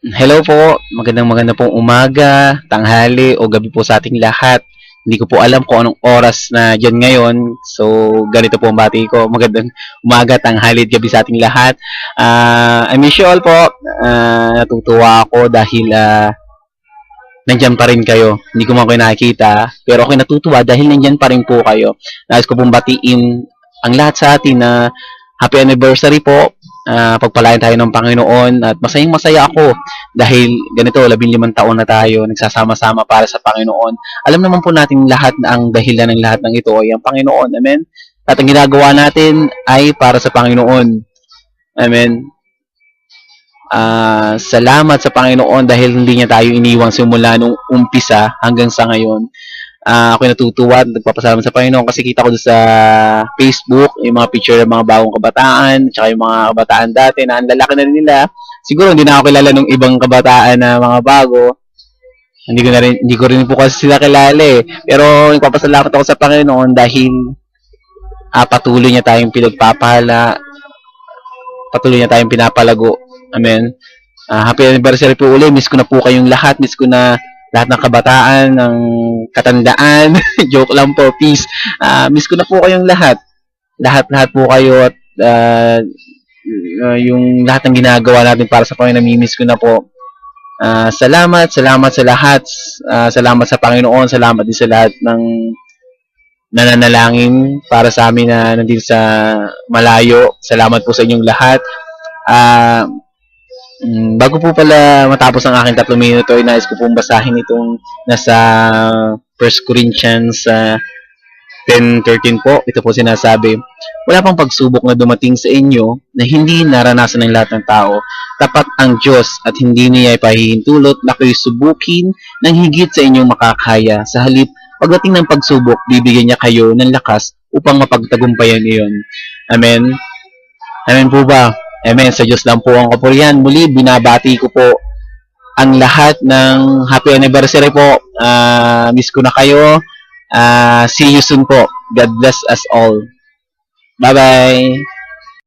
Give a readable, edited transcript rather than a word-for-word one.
Hello po, magandang pong umaga, tanghali o gabi po sa ating lahat. Hindi ko po alam kung anong oras na diyan ngayon. So, ganito po ang bati ko. Magandang umaga, tanghali at gabi sa ating lahat. I miss you all po. Natutuwa ako dahil nandyan pa rin kayo. Hindi ko man kayo nakikita, pero ako'y natutuwa dahil nandyan pa rin po kayo. Nais ko pong batiin ang lahat sa atin na happy anniversary po. Pagpalain tayo ng Panginoon at masayang masaya ako dahil ganito, 15 taon na tayo nagsasama-sama para sa Panginoon. Alam naman po natin lahat na ang dahilan ng lahat ng ito ay ang Panginoon. Amen? At ang ginagawa natin ay para sa Panginoon. Amen? Salamat sa Panginoon dahil hindi niya tayo iniwang simula nung umpisa hanggang sa ngayon. Ako'y natutuwa at nagpapasalamat sa Panginoon kasi kita ko sa Facebook yung mga picture ng mga bagong kabataan tsaka yung mga kabataan dati na ang lalaki na rin nila. Siguro hindi na ako kilala ng ibang kabataan na mga bago. Hindi ko rin po kasi sila kilala eh. Pero nagpapasalamat ako sa Panginoon dahil patuloy niya tayong pinagpapala, patuloy niya tayong pinapalago. Amen. Happy anniversary po uli. Miss ko na po kayong lahat. Miss ko na lahat ng kabataan, ng katandaan. Joke lang po, peace. Miss ko na po kayong lahat. Lahat po kayo at yung lahat ng ginagawa natin para sa Panginoon, namimiss ko na po. Salamat sa lahat. Salamat sa Panginoon. Salamat din sa lahat ng nananalangin para sa amin na nandito sa malayo. Salamat po sa inyong lahat. Bago po pala matapos ang aking 3 minuto, ay nais ko pong basahin itong nasa 1 Corinthians 10:13 po. Ito po sinasabi, wala pang pagsubok na dumating sa inyo na hindi naranasan ng lahat ng tao. Tapat ang Diyos at hindi niya ipahihintulot na kayo subukin ng higit sa inyong makakaya. Sa halip, pagdating ng pagsubok, bibigyan niya kayo ng lakas upang mapagtagumpayan iyon. Amen? Amen po ba? Amen. Sa Diyos lang po ang kapurihan. Muli, binabati ko po ang lahat ng happy anniversary po. Miss ko na kayo. See you soon po. God bless us all. Bye-bye.